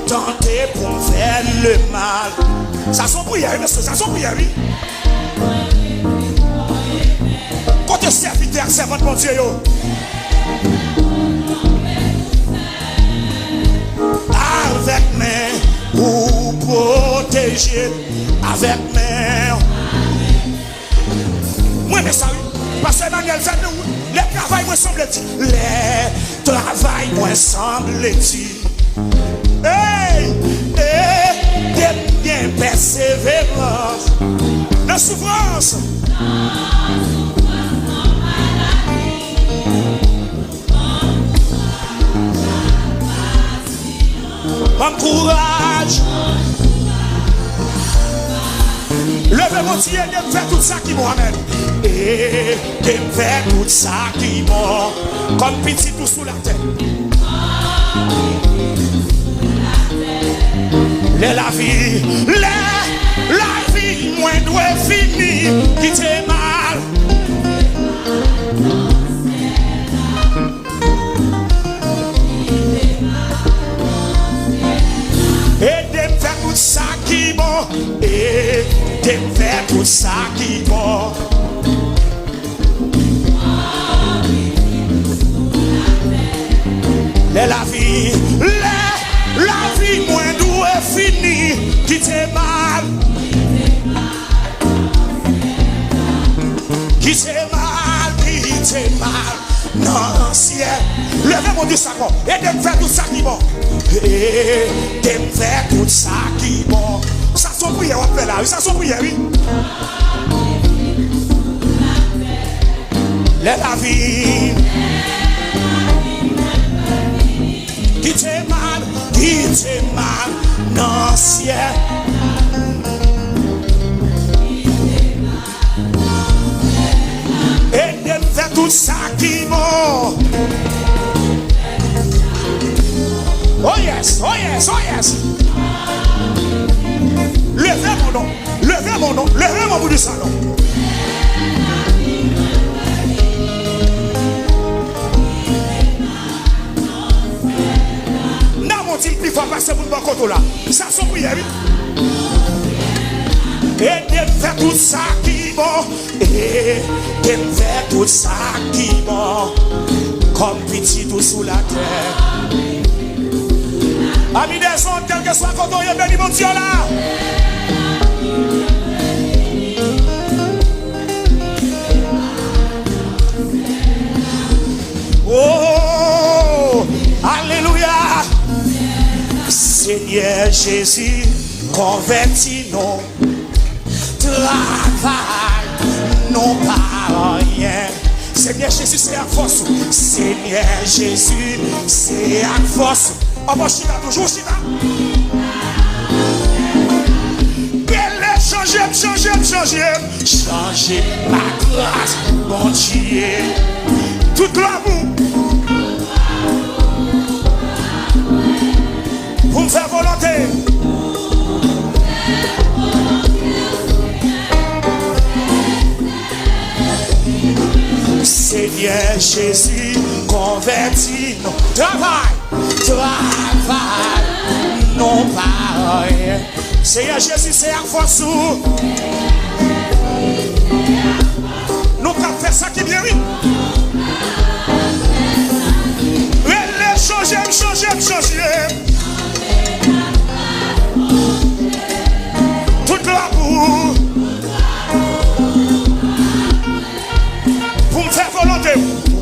tenté pour me faire le mal. Ça son prière, monsieur, ça son prière, oui. Côté serviteur, servante mon Dieu, yo. Avec mes pour protéger, avec mes. Moi, mais ça, oui. Parce que Emmanuel fait nous, les travail, moi, semble-t-il. Les travail, moi, semble-t-il. Hey, t'es bien persévérance. La souffrance. Encourage. Levez mon Dieu et de faire tout ça qui m'amène. Et de faire tout ça qui m'a. Comme petit tout sous la terre. La vie, la vie, moins doit finir. Qui t'est mal. Et de faire tout ça qui bon. Et de faire tout ça qui bon. La vie, la vie moins doux est finie. Qui t'est mal. Qui t'est mal, qui t'est mal. Non, ciel. Levez mon Dieu, ça bon. Et de faire tout ça qui bon. Et de faire tout ça qui bon. Ça son prière, on fait là, oui, ça son prière, oui. La vie. Qui t'est mal, non, ciel. Et de faire tout ça qui bon. Oh yes, oh yes, oh yes. Levez mon nom, levez mon nom, levez mon bout du salon. N'a mon-t-il plus fort passer pour le bon côté là. Ça son prière. Et de faire tout ça qui bon. Et de faire tout ça qui bon. Comme petit tout sous la terre. Amis des ondes, quel que soit quand on est béni, mon Dieu là. Oh, alléluia. Seigneur Jésus, convertis-nous. Travail, non pas rien. Seigneur Jésus, c'est à force. Seigneur Jésus, c'est à force. On va chita toujours chita. Belle changer, changer, changer. Changer ma grâce, mon Dieu. Tout l'amour. Pour me faire volonté. Seigneur Jésus, convertis-nous. Travail. Travail, non pas rien. Seigneur Jésus, c'est à force. Nous avons fait ça qui est bien, oui. Les changer, changer, changer. Toute l'amour. Pour me faire volonté.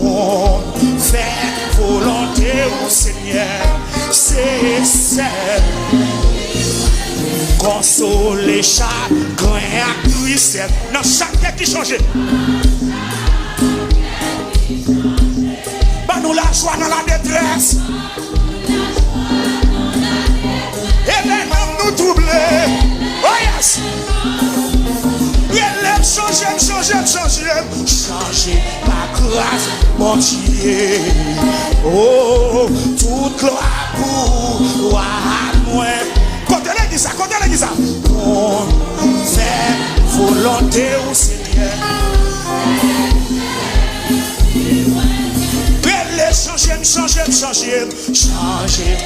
Pour faire volonté au Seigneur, c'est celle. Consoler chagrin à tristesse. Dans chaque tête qui change. Bah nous la joie dans la détresse. Et maintenant nous troubler. Oh yes. Relève, changer, changer, changer. Changer ma grâce, mon Dieu. Oh, toute gloire pour moi. Côté l'église, côté l'église. Pour faire volonté au Seigneur. Relève, changer, changer, changer. Changer.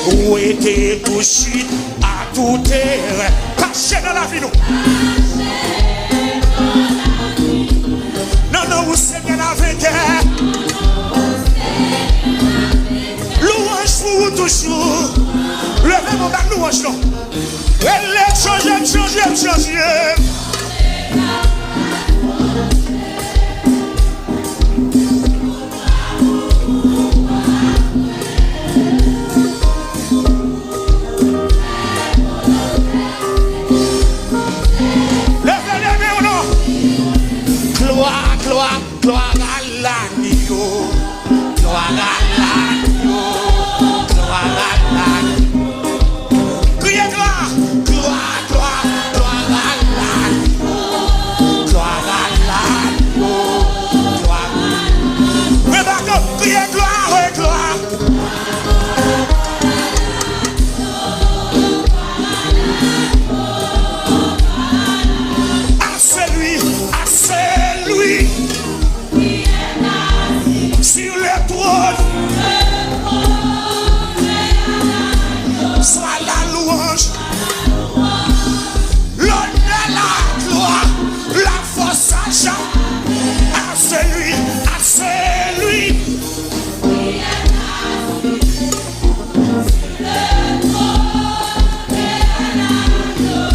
Où était tout shit à tout terre. Caché dans la vie, nous. Non, non, vous Seigneur la vainqueur. Louange pour vous toujours. Levez mon bac, louange, non. Elle est changée. Gloire à l'agneau, gloire à l'agneau, gloire à l'agneau. Criez gloire, gloire, gloire, gloire à l'agneau, gloire à l'agneau, gloire. Mais d'accord, criez gloire, ouais, gloire. À celui. Sur le trône, soit la louange, l'honneur, la gloire, la force à Jean, à celui,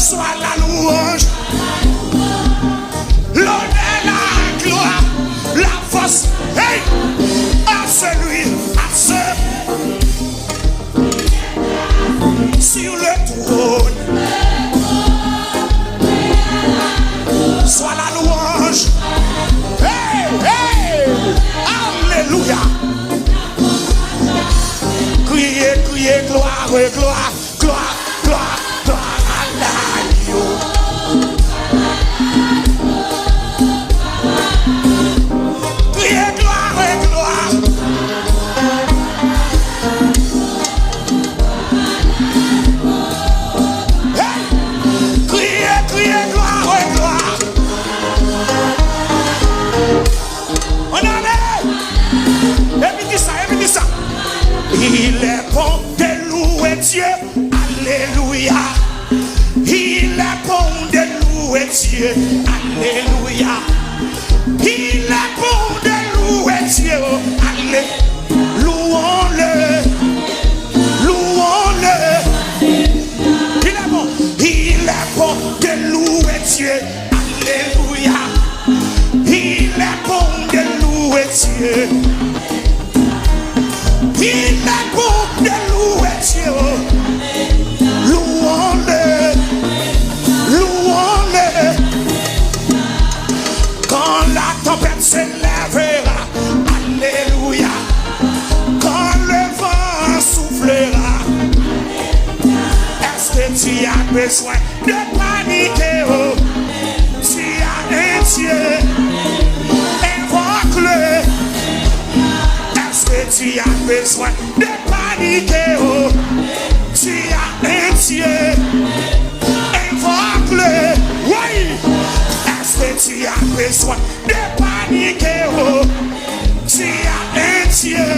soit la louange, l'honneur, la gloire, la force, hey! À celui, sur le trône, soit la louange, hey, hey, alléluia. Criez, gloire, gloire, gloire, gloire, gloire à l'agneau. Criez, gloire, gloire. Hey, criez, gloire, gloire. On allait. Et puis dis ça. Il est bon de louer Dieu, alléluia. Il est bon de louer Dieu, alléluia. Il est bon de louer Dieu, alléluia. Louons-le. Il est bon de louer Dieu, alléluia. Il est bon de louer Dieu. Il est bon de louer Dieu. Louons-le. Quand la tempête s'élèvera, alléluia. Quand le vent soufflera, est-ce que tu as besoin de paniquer? Oh, tu as un Dieu, invoque-le. Est-ce que tu as besoin de paniquer? Oh, tu as un Dieu, invoque-le. Oui. Est-ce que tu as besoin de paniquer? Oh, tu as un Dieu,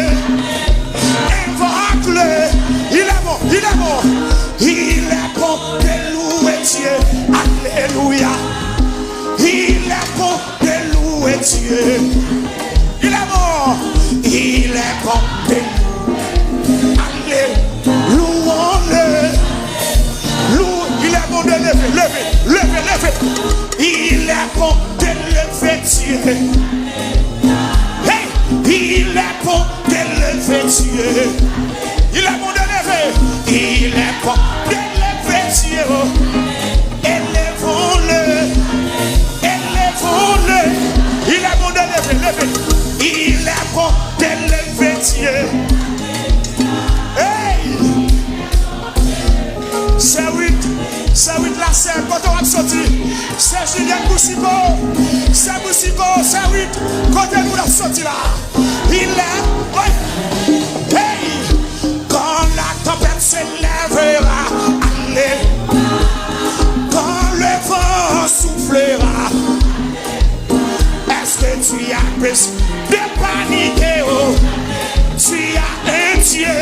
invoque-le. Il est bon. Il est bon de louer Dieu, alléluia. Il est bon de louer Dieu. Il est bon de louer. Louons-le. Il est bon de lever. Il est bon de lever Dieu. Hey, il est bon de lever Dieu. Il est bon de lever. Il est bon de lever Dieu. Élevons-le. Il est bon de lever. Il est bon de lever Dieu. Hey, c'est oui là, c'est quand on va sortir. C'est Julien Boussibo. C'est oui quand on va sortir là. Il est, ouais. Hey, quand la tempête s'élèvera, allez. Quand le vent soufflera, est-ce que tu as besoin de paniquer? Oh, tu as un Dieu,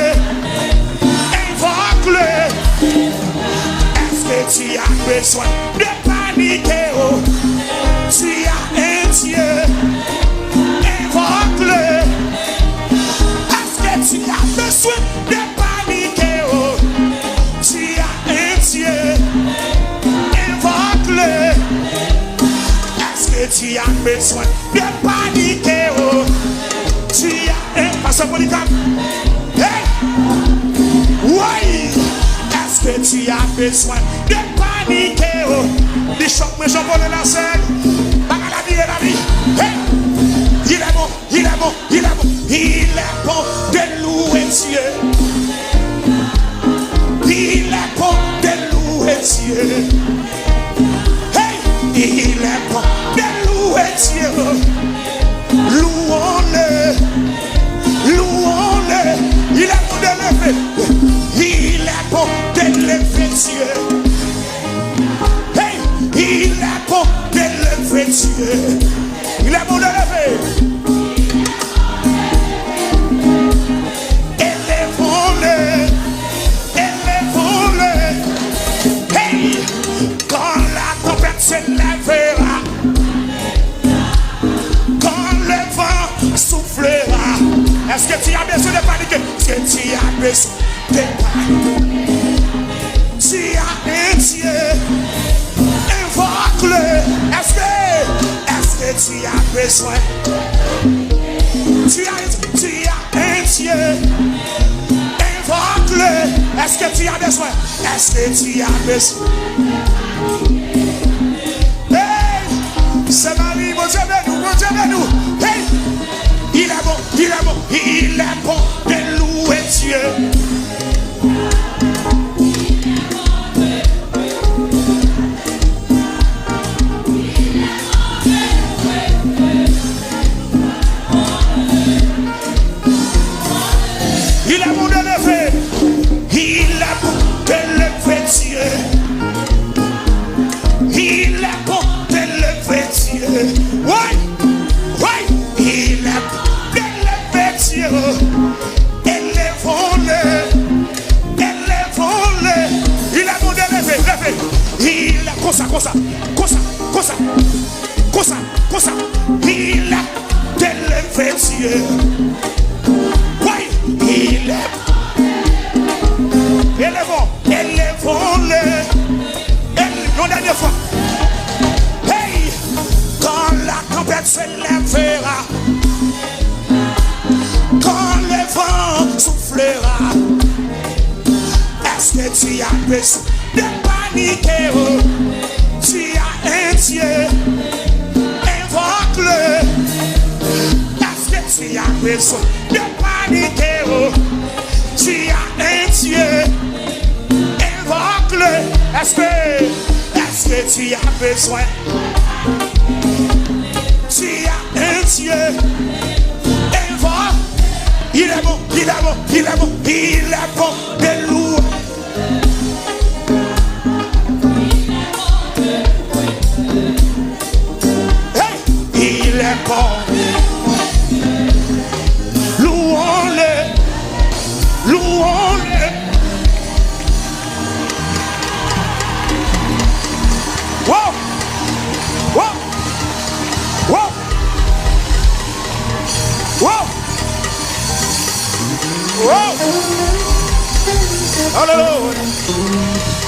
besoin de paniquer. Oh. Tu as un Dieu, invoque-le. Est-ce que tu as besoin de paniquer? Oh. Tu as un Dieu, invoque-le. Est-ce que tu as besoin de paniquer? Oh. Tu as un pasteur Polycarpe. Hey! Oui! Est-ce que tu as besoin de paniquer? Oh. Les chocs, mais j'en vois la scène. La vie. Hey! Il est bon, il est bon, il est bon. Il est bon de louer Dieu. Il est bon de louer Dieu. Hey! Il est bon de louer Dieu. Louons-le. Louons-le. Il est bon de lever. Il est bon de lever Dieu. Hey! Il est bon de lever Dieu. Il est bon de lever. Élevons-le. Élevons-le. Hey! Quand la tempête s'élèvera, quand le vent soufflera, est-ce que tu as besoin de paniquer? Est-ce que tu as besoin de paniquer? Tu as un Dieu, invoque-le. Est-ce que tu as besoin? Tu as un Dieu, invoque-le. Est-ce que tu as besoin? Est-ce que tu as besoin? Hey! C'est Marie, mon Dieu de nous, mon Dieu de nous. Hey! Il est bon, il est bon, il est bon de louer Dieu. Il est bon de lever. Il est bon de lever Dieu. Il est bon de lever Dieu. Oui, oui, il est bon de lever Dieu. Élevons-le. Élevons-le. Il est bon de lever, lever. Il est comme ça, comme ça, comme ça, comme ça, comme ça, comme ça. Il est de lever Dieu. Oui, il est. Élevons, élevons-le. Une dernière fois. Hey, quand la tempête s'élèvera, quand le vent soufflera, est-ce que tu as besoin de paniquer? Oh. Tu as un Dieu, invoque-le. Est-ce que tu as besoin de paniquer? Oh. Tu as un Dieu, invoque-le. Est-ce que tu as besoin? Tu as un Dieu, invoque. Il est bon, il est bon, il est bon, il est bon de louer. Hey, il est bon. Louons-le, louons-le. Wow, wow, wow, wow, wow. Hallelujah.